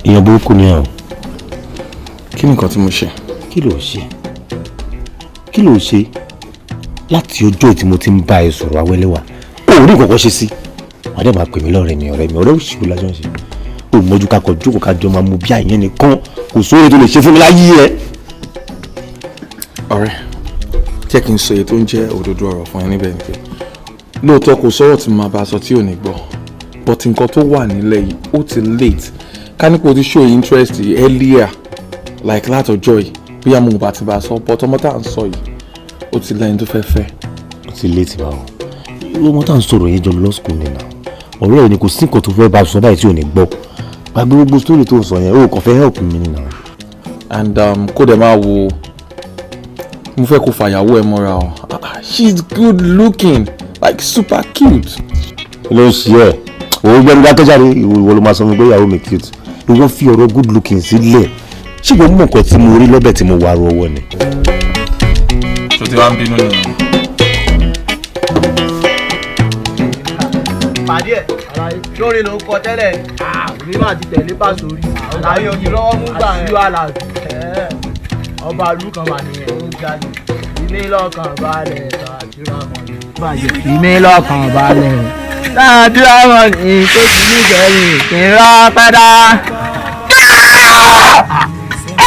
Èèyàn burúkú ni ẹ o. Kí ni nǹkan tí mo ṣe? Kí ló ṣe láti ọjọ́ tí mo ti ń bá ẹ sọ̀rọ̀ awẹ́lẹ́wà ó rí nǹkan kan ṣe sí wàá dẹ̀ máa pè mí lọ́rẹ́ mi ọ̀rẹ́ òṣìṣẹ́ lájọ́ ń ṣe ó mọ́jú ká kọ jókòó ká jọ máa mú bí àyẹn nìkan kò sóore tó lè ṣe fún mi láyé ẹ. ọ̀rẹ́ jẹ́ kí n sọ èyí tó ń jẹ́ òdodo ọ̀rọ̀ fún ẹ níbẹ̀ ni pé lóòótọ́ kò sọ̀rọ̀ tí mo máa bá a sọ tí ò ní gbọ́ but nǹkan tó wà nílẹ̀ yìí ó ti late ká ní kò ti show interest earlier like látọjọ́ yìí bí àmọ́ bá ti bá a sọ but ọmọ tá à ń sọ yìí ó ti lẹ́yìn tó fẹ́ fẹ́. ó ti late báwo ọmọ tá à ń sọ̀rọ̀ yẹn jọ lọ school ni náà ọ̀rẹ́ ẹ̀ ni kò sí nǹkan tó fẹ́ bá a sọ báyìí tí ò ní gbọ́ gbàgbé gbogbo story tó ń sọ yẹn ó kàn fẹ́ help mi nìyẹn. and kó dẹ̀ máa wo mo fẹ́ kó fàyàwó ẹ mọ́ra o she's good looking like super cute. ló ń ṣe ẹ òun gbẹmí dákẹ́jáde ìwọ ló máa sọ fún mi pé ìyàwó mi cute ìwọ fi ọ̀rọ̀ good looking sílẹ̀ ṣùgbọ́n mú nǹkan tí mo rí lọ́bẹ̀ tí mo wà rọ ọwọ́ ni. ṣó ti wá ń bínú nìyẹn. pàdé ẹ̀ lórí ló ń kọ tẹ́lẹ̀ ní máa ti tẹ̀lé pàṣẹ orí àlàyé òjì lọ́wọ́ mú gbà ẹ̀ àlàyé ọba ìlú kan mà nìyẹn ó jáde ìmí lọ́kàn balẹ̀ tàdúrà mọ́ ni. ìmí lọ́kàn balẹ̀ tàdúrà mọ́ ni tó ti ní ìgbẹ́yìn kì í rán pẹ́dá.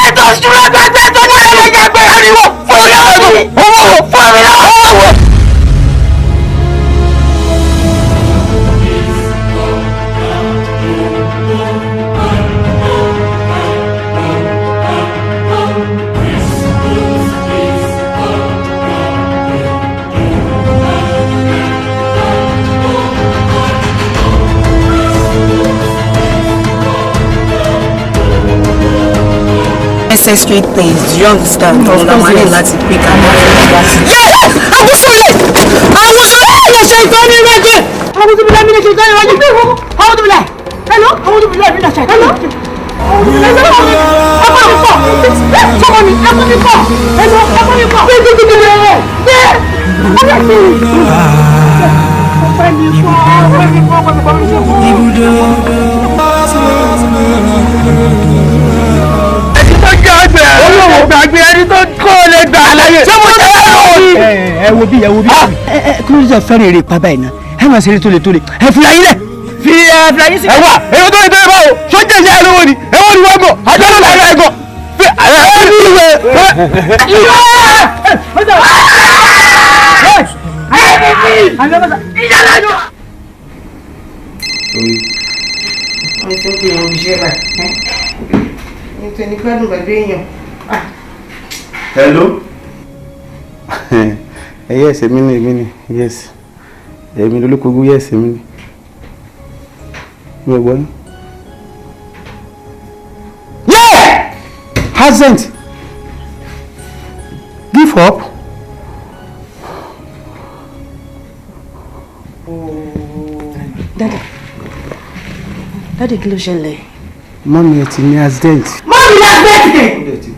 ètò ìṣúná gbẹgbẹ tó ní ẹlẹgẹgbẹ ariwo fún mi lọ́wọ́ fún mi lọ́wọ́. Necessary things, do you understand? Of course, yes. Let's pick up. Yes! I was so late! I was so late! Yes, I got it right there! I want to be like me, I got it right there! I want to be like, hello? I want to be like me, hello? Hello? Gbàgbé ẹni tó kọ́ lè gbà láyé. ṣé mo jẹ́ ẹ̀rọ. ẹ wo bí kí ló dé fẹ́ràn eré pa báyìí náà ẹ máa ṣe eré tó le ẹ fi ayé lẹ̀. fi ayé sí. ẹ wà èrò tó le báwo sọ́jà ìṣe ẹ̀rọ wo ni ẹ̀wọ̀n ni wọ́n gọ̀ àjọyọ̀ làwọn ẹ̀gọ́. fi ayé ìwé. ìyá lẹ́nu. wọ́n ti ń pè é omi ṣẹ́ báyìí. nítorí ní gbádùn pẹ̀lú èèyàn. Hello? Yes, èmi ni, yes. Èmi ló lóko yes, èmi ni. Mi ò gbọ́ ní. Yeah! Hasn't. Give up. Daddy, kí ló ṣẹlẹ̀? Mọ́mí ẹ ti ní accident. Mọ́mí ní accident!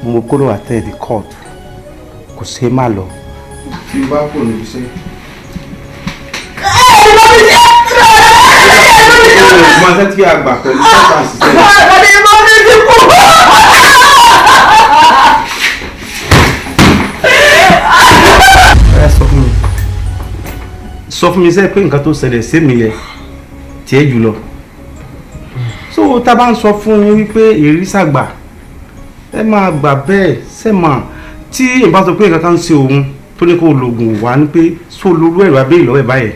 Mo kúrò attend the court kò ṣe má lọ. Tí o bá kò ní iṣẹ́. Mo máa tẹ́tí àgbà pẹ̀lú sọ́kà ṣiṣẹ́. Ẹ sọ fún mi sẹ́ pé nǹkan tó ṣẹlẹ̀ sí mi yẹ tiẹ̀ jùlọ. So tá bá ń sọ fún yín wípé ìrísàgbà ẹ máa gbà bẹ́ẹ̀ ṣe mà tí èyí bá sọ pé nǹkan kan ń ṣe òun tó ní kó lògùn wá ní pé só lórú ẹ̀rọ abẹ́rẹ́ lọ́wọ́ ẹ̀ báyẹn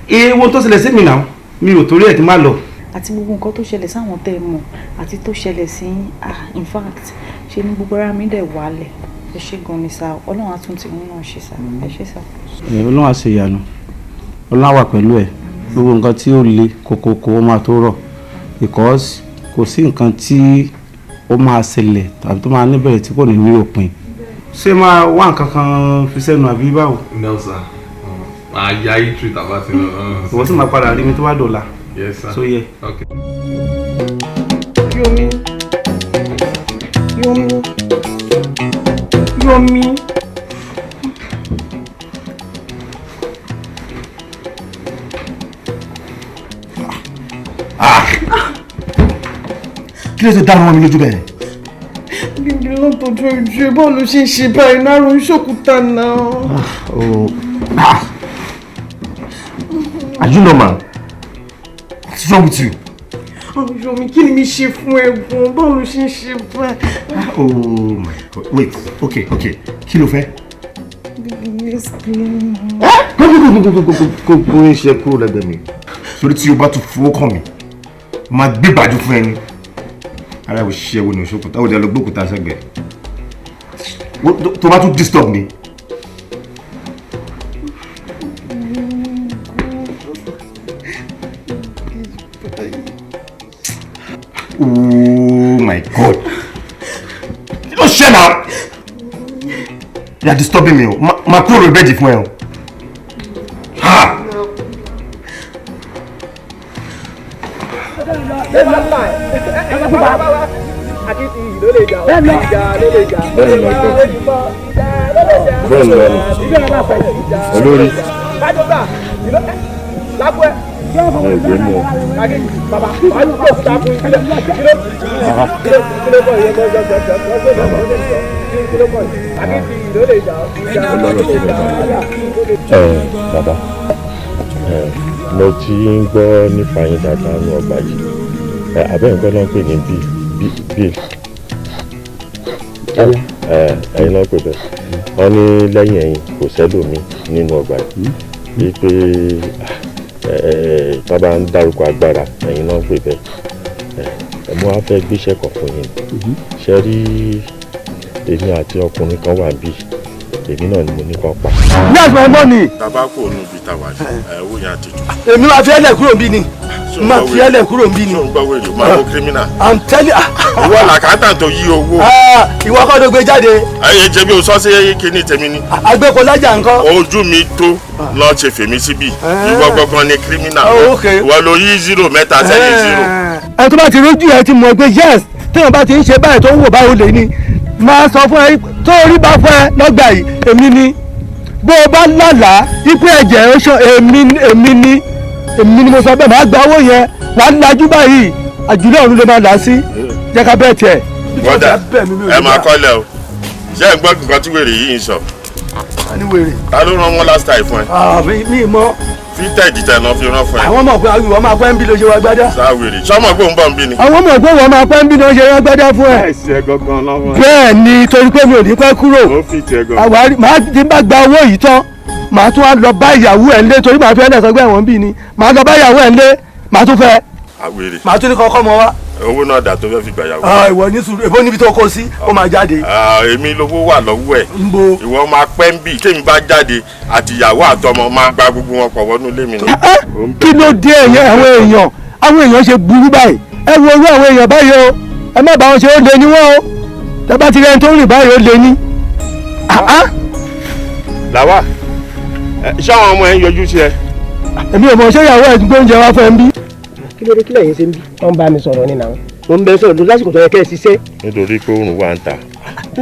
èèwọ̀ tó ṣẹlẹ̀ sí mi náà mi ò torí ẹ̀ kí n má lọ. àti gbogbo nǹkan tó ṣẹlẹ̀ sáwọn tẹ́ ẹ mọ̀ àti tó ṣẹlẹ̀ sí in fact ṣe ni gbogbo ara mi dẹ̀ wálẹ̀ ẹ ṣé gan ni sá ọlọ́run á tún ti mú náà ṣe sá ẹ ṣé sá. ọlọ́run á ṣe ìyanu ọlọ́run á wà pẹ̀lú ẹ̀ gbogbo nǹkan tí ó le kókókó ó máa tó rọ̀ because kò sí nǹkan tí ó máa ṣẹlẹ̀ tàbí tó máa níbẹ̀rẹ̀ tí kò ní ní òpin. ṣé máa wá nǹkan kan fi sẹ́nu àbí báwo. no sir máa ya itri tàbá ti lọ. ìwọ sì máa padà rí mi tó bá dọ̀la. yes sir. so yẹ. okay. Yomi. kí ló tó dáná wọn mi lójú bẹ́ẹ̀. Bíbí látọjọ́ ìjọ báwo ló ṣe ń ṣe báyìí náà ló ń ṣòkúta náà. Are you normal? What's wrong with you? Yomi, kí ni mi ṣe fún ẹ̀gbọ́n? Báwo ló ṣe ń ṣe báyìí? Oh my God. Wait. Okay. Kí ló fẹ́? Yes, please. Kó ń ṣe kúrò lẹ́gbẹ̀ẹ́ mi. Sórí tí o bá tún fowó kàn mí, máa gbé bàjú fún ẹni. Ara ò ṣiṣẹ́ wo ni òṣòkòtà, ó dẹ̀ lọ gbókòtà sẹ́gbẹ̀ẹ́. Tó bá tún disturb mi. Oh my God. Kí ló ṣe náà? You are disturbing me o. Ma kúrò lórí bẹ́ẹ̀dì fún ẹ o. Ha! Olórí. Bàbá mo ti ń gbọ́ nípa yín dáadáa ní ọgbà yìí abẹ́ nǹkan náà pè ní bill ẹ̀yin náà pè bẹ́ẹ̀ wọ́n ní lẹ́yìn ẹ̀yin kò sẹ́lòmí nínú ọgbà yìí bíi pé tá bá ń dárúkọ agbára ẹ̀yin náà pè bẹ́ẹ̀ mo wá fẹ́ gbéṣẹ́ kan fún yín ṣe rí èmi àti ọkùnrin kan wà bíi èmi náà ni mo ní kàn pa. Yes my money. tabako nu bi tawa owó yẹn àti jù. èmi máa fi ẹlẹ kúrò bí ni máa fi ẹlẹ kúrò bí ni. ṣé o ń gbọ́ wèrè máa wo criminal. I'm telling ìwọ làkàtà tó yí owó. ìwọ kọ́ ló gbé jáde. ayé jẹ́ bí o sọ sí kíní tèmi ni. agbẹ́kọ̀ọ́lájà nǹkan. ojú mi tó lọ ṣe fèmí síbí ìwọ gangan ni criminal. ìwọ ló yí 0 mẹ́ta sẹ́yìn 0. ẹ tó bá ti rójú ẹ ti mọ̀ pé yes téèyàn bá ti ń ṣe báyìí tó ń wò báwo lè ní máa sọ fún ẹ tó rí bá fún ẹ lọ́gbà yìí èmi ni bó o bá lálàá ipò ẹ̀jẹ̀ ó ṣan èmi ni mo sọ bẹ́ẹ̀ máa gba owó yẹn wàá lajú báyìí àjùlé ọ̀run ló máa là á sí jẹ́ ká bẹ́ẹ̀ tiẹ̀. bọ́dà ẹ máa kọ́lẹ̀ o ṣé ẹ gbọ́ nǹkan tí wèrè yìí ń sọ. ta ló rán wọn last time fún ẹ. mi mọ. fitted tẹ̀ náà fi rán fún ẹ. àwọn mọ̀ pé ìwọ máa pẹ́ ń bí ló ṣe wá gbádá. sáwèrè sọmọ pé òun bọ̀ ń bí ni. àwọn mọ̀ pé ìwọ máa pẹ́ ń bí ló ṣe wá gbádá fún ẹ. ẹsẹ̀ gangan lọ́wọ́. bẹ́ẹ̀ ni torí pé mi ò ní pẹ́ kúrò. ó fi tẹ̀ gan. àwárí màá ti bá gba owó yìí tán màá tún wá lọ bá ìyàwó ẹ̀ ńlé torí màá fi ẹ̀ńdẹ̀ sọgbẹ́ ẹ̀wọ̀n bí ni màá lọ bá ìyàwó ẹ̀ ńlé màá tún fẹ́. àwèrè. màá tún ní kọ́kọ́ mọ wá. owó náà dà tó fẹ́ fi gbà yàwó. ìwọ ní sùúrù èbó níbi tó kó sí ó máa jáde. èmi lówó wà lọ́wọ́ ẹ̀. ń bo. ìwọ máa pẹ́ ń bì kémi bá jáde àti ìyàwó àtọmọ máa gba gbogbo wọn pọ̀ wọnú ilé mi ni. kí ló dé àwọn èèyàn ṣe burú báyìí ẹ wo orú àwọn èèyàn báyìí o ẹ má bá wọn ṣe ó lé ní wọn o tẹ bá ti rẹni tó ń rìn báyìí ó lé ní. làwà ṣé àwọn ọmọ ẹ ń yọjú sí ẹ. èmi ò mọ̀ ṣé ìyàwó ẹ̀ gbé oúnjẹ wá fẹ́ ń bí. kí ló dé kílẹ̀ yín ṣe ń bí wọ́n bá mi sọ̀rọ̀ ní nàá wọ́n bẹ sọ̀rọ̀ lásìkò tó yẹ kẹ́ ẹ ṣiṣẹ́. nítorí pé oòrùn wà ń ta.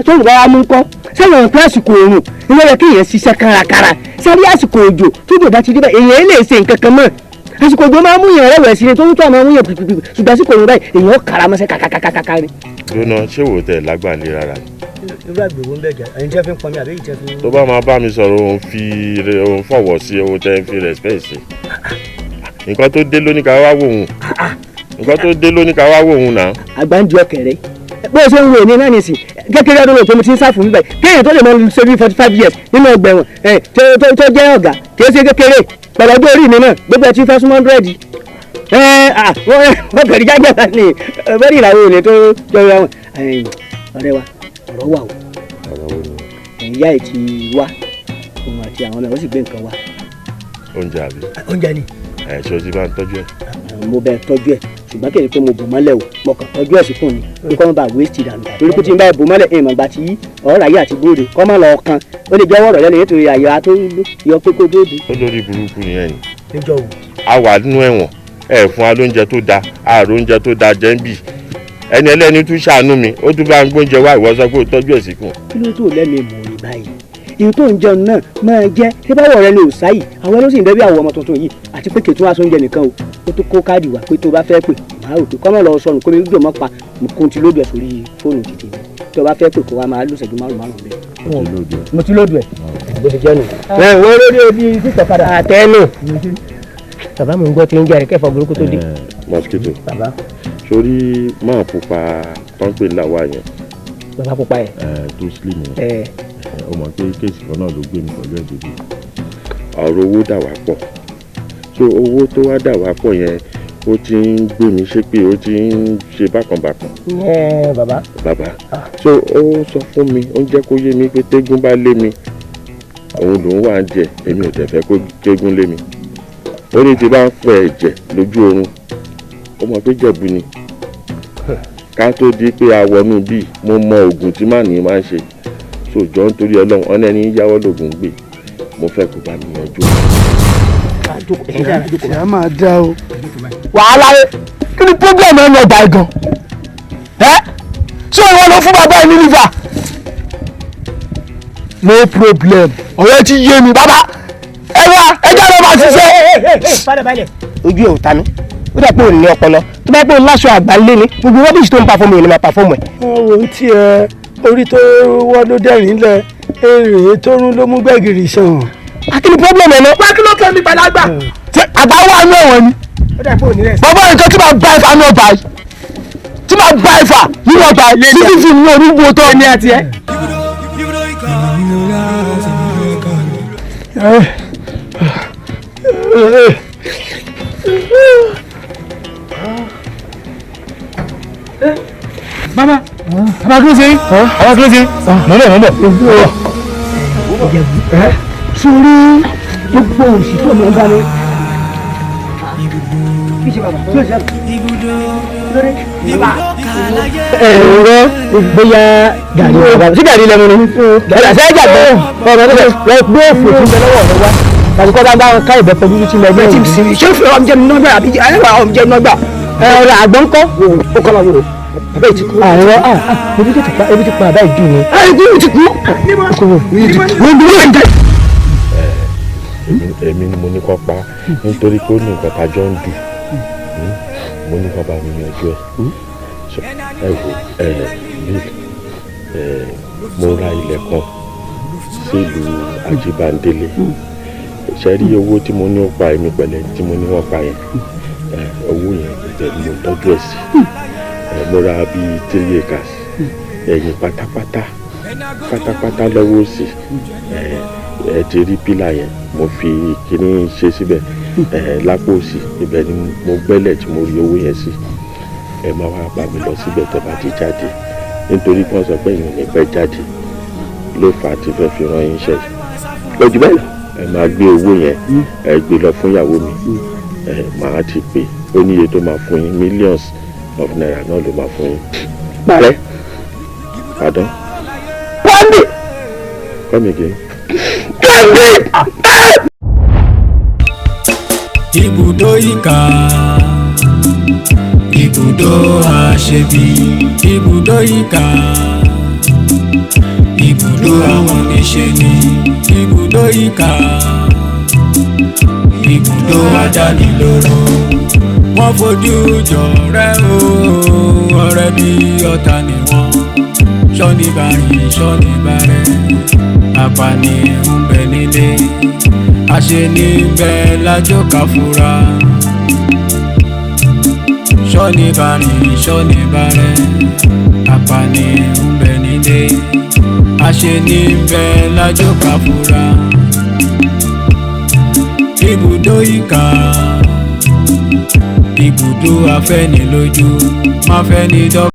tó ń bá wa mú kọ́ sẹ́wọ̀n pé àsìkò oòrùn ìwé yẹ kí èèyàn ṣiṣẹ́ kárakára sẹ́rí àsìkò òjò tó jò bá ti rí bẹ́ẹ̀ èèyàn lè ṣe nǹkan kan mọ́ àsìkò òjò máa ń mú yàn rẹ̀wẹ̀sì ni tó ń tọ́ àmọ́ mú yàn pìpìpì ṣùgbọ́n àsìkò òòrùn báyìí èèyàn kàrà mọ́ṣẹ́ kàkàkàkàkà ni. lónà ṣé wò tẹ lágbàlẹ rárá. irú àgbèwò ń bẹ̀ jà ẹ̀yin jẹ́ fi ń pọnmi àbí ìjẹ́ fi. tó bá máa bá mi sọ̀rọ̀ òun fọ̀wọ̀ sí owó tẹ́ ń fi respect sí. nǹkan tó dé lóní ká wá wò òun nǹkan tó dé lóní ká wá wò òun náà. àgbà ń di ọkẹrẹ bó o ṣe ń wo èmi náà nìsín kékeré ọdún lóòótọ́ mo ti ń sáfù níbẹ̀ kéèyàn tó lè mọ ṣe bí 45 years nínú ọgbà ẹ̀wọ̀n tó jẹ́ ọ̀gá kì í ṣe kékeré pẹ̀lú ọgbẹ́ orí mi náà gbogbo ẹ̀ tí ń fẹ́ súnmọ́ 100. wọ́n kẹ̀rí jájà ní bẹ́ẹ̀ni ìlàwọ̀ òní tó jọra wọn. ọ̀rẹ́ wa ọ̀rọ̀ wà o. ọ̀rọ̀ wo ni. ìyá ẹ̀ ti wá òun àti àwọn ọmọ ẹ̀ wọ́n sì gbé nǹkan wá. oúnjẹ àbí. oúnjẹ ni. ṣé o ti bá ń tọ́jú ẹ̀. mo bẹ tọ́jú ẹ̀ ṣùgbọ́n kì í pé mo bò mọ́lẹ̀ o mo kàn tọ́jú ẹ̀ sí fún mi kó kọ́ bá waste dànù torí pé tí n bá bò mọ́lẹ̀ ìmọ̀ ìgbà tí ọ̀rọ̀ ayé àti bóde kọ́ má lọ kan ó lè jẹ́ ọ̀rọ̀ lẹ́nu nítorí àyà tó yọ pé kó bóde. olórí burúkú nìyẹn ni. níjọ́ wo. a wà nínú ẹ̀wọ̀n ẹ fún wa lóúnjẹ tó da ààrò oúnjẹ tó da jẹ́ ń bì ẹni ẹlẹ́ni tún ṣàánú mi ó tún bá ń gbóúnjẹ wá ìwọ sọ pé ó tọ́jú ẹ̀ síkùn. kí ló tó lẹ́nu ìmọ̀ rí báyìí ìyẹn tó ń jẹun náà máa jẹ́ tí báwọ̀ rẹ ni ò sáyì àwọn ẹlọ́sìn ìbẹ́ bí àwọn ọmọ tuntun yìí àti pé kètò aṣọ oúnjẹ nìkan o ó tó kó káàdì wá pé tó bá fẹ́ pè máa rò pé kọ́mọ̀ lọ sọnù kó mi gbé ọmọ pa kó ti lóòdù ẹ̀ sórí fóònù títì mi tí o bá fẹ́ pè kó wa máa lùsẹ̀jú márùn-ún bẹ́ẹ̀. mo ti lóòdù ẹ̀ bó ti jẹ́ nù. wọ́n lórí omi sísọ padà. àtẹnu bàbá mi ń gbọ́ tí ń jẹ́ kẹfọ́ burúkú tó dé. mosquito sórí máa pupa tó ń pè láwa yẹn. bàbá pupa yẹn. tó slim yẹn. o mọ̀ pé kéèsì kan náà ló gbé mi pẹ̀lú ẹ̀ dédé. ọ̀rọ̀ owó dà wá pọ̀ so owó tó wá dà wá pọ̀ yẹn ó ti ń gbé mi ṣépè ó ti ń ṣe bákanbákan. bàbá. bàbá so ó sọ fún mi ó ń jẹ́ kó yé mi pé tégún bá lé mi òun lòún wà ń jẹ èmi ò tẹ̀ fẹ́ kó tégún lé mi ó ní ti bá ń fọ ẹ̀jẹ̀ lójú oorun ó mọ̀ pé jẹ̀bú ni ká tó di pé a wọnú bíi mo mọ oògùn tí màá ní máa ń ṣe sòjọ́ nítorí ọlọ́run ọ̀nà ẹni yáwọ́ lògùn gbé mo fẹ́ kó bá mi yanjú. ìyá máa dá o. wàhálà kí ni problem ẹ̀ ń lọ gbà gan ṣé ìwọ ló fún bàbá ẹ ní liver. no problem ọ̀rẹ́ ti yé mi bàbá ẹ wá ẹ jáde máa ṣiṣẹ́. ojú ẹ̀ ò ta mí ó dà pé ò ní ọpọlọ tó bá pé láṣọ àgbálẹ́ ni gbogbo rọ́bìṣì tó ń pa fún mi ò ní máa pa fún mi. ọ̀rọ̀ tí ẹ orí tó wọ́ ló dẹ̀rín lẹ̀ èrè tó rún ló mú gbẹ̀gìrì sàn. akíní pọ́blẹ́mù ẹ̀ lọ. wá kí ló kẹ́ mi pẹ̀lú àgbà. ṣé àgbà wà ní ẹ̀wọ̀n ni. ó dà pé ò ní rẹ̀ sí. bàbá nǹkan tí màá bá ẹ̀fà ní ọgbà yìí tí màá bá ẹ̀fà nínú ọgbà yìí títí fi ní onígbò tó. ẹni àti ẹ. bàbá kí ló ṣe bàbá kí ló ṣe mọ̀ sórí gbogbo òsì tó mọ̀ ń bá mi. ẹ̀rọ bóyá gàrí bàbá sí gàrí lẹ́nu ni gàrí àṣẹ ìjàgbọ́ ọ̀rọ̀ tó lọ gbé òfò tó ń bẹ lọ́wọ́ rẹ wá tàbí kọ́ bá bá wọn ká ìbẹ́pẹ dúdú tí mo ẹgbẹ́ yìí. ṣé o fi ọmọ jẹ́ mi nọ́gbà àbí ọmọ jẹ́ mi nọ́gbà ọ̀rọ̀ àgbọ̀n kọ́ ó kọ́ lọ́wọ́ rẹ̀ bàbá yìí ti kú. ààrẹ ebi ti pa bàbá yìí dùn ni. ebi ti kú. èmi ni mo ní kó pa nítorí pé ó ní nǹkan tá a jọ ń dù mo ní kó bá mi yanjú ẹ wò mo ra ilẹ̀ kan sílùú Ajíbándélé ṣe rí owó tí mo ní ó pa èmi pẹ̀lẹ́ tí mo ní wọ́n pa yẹn owó yẹn ìbẹ̀ ni mo tọ́jú ẹ̀ sí mo ra bíi 3 acres ẹ̀yìn pátápátá lọ́wọ́ sí ẹ ti rí pílà yẹn mo fi kíní ṣe síbẹ̀ lápò sí ibẹ̀ ni mo gbẹ́lẹ̀ tí mo rí owó yẹn sí ẹ máa wá bá mi lọ síbẹ̀ tẹ́ bá ti jáde nítorí kí wọ́n sọ pé èèyàn ní pẹ́ jáde ló fà á ti fẹ́ fi rán yín ṣẹ́ lójú bẹ́ẹ̀ ẹ máa gbé owó yẹn ẹ gbé lọ fún ìyàwó mi màá ti pè ó níye tó máa fún yín millions of naira náà ló máa fún yín. Bàrẹ́ pardon. Pọ́ndì. Come again. Ibùdó ìkà, ibùdó àṣebí, ibùdó ìkà, ibùdó àwọn oníṣẹ́ ni, ibùdó ìkà, ibùdó àdánilóró. Wọ́n fojú jọ̀rẹ́ o, ọ̀rẹ́ bí ọ̀tá ni wọ́n. Ṣọ́ni báyìí, ṣọ́ni bárẹ̀, apani ń bẹ nílé, àṣeni ń bẹ lájọ́ káfúrà. Ṣọ́ni báyìí, ṣọ́ni bárẹ̀, apani ń bẹ nílé, àṣeni ń bẹ lájọ́ káfúrà. Ibùdó ìkà, ibùdó afẹ́nilójú má fẹ́ ní dọ́kítà.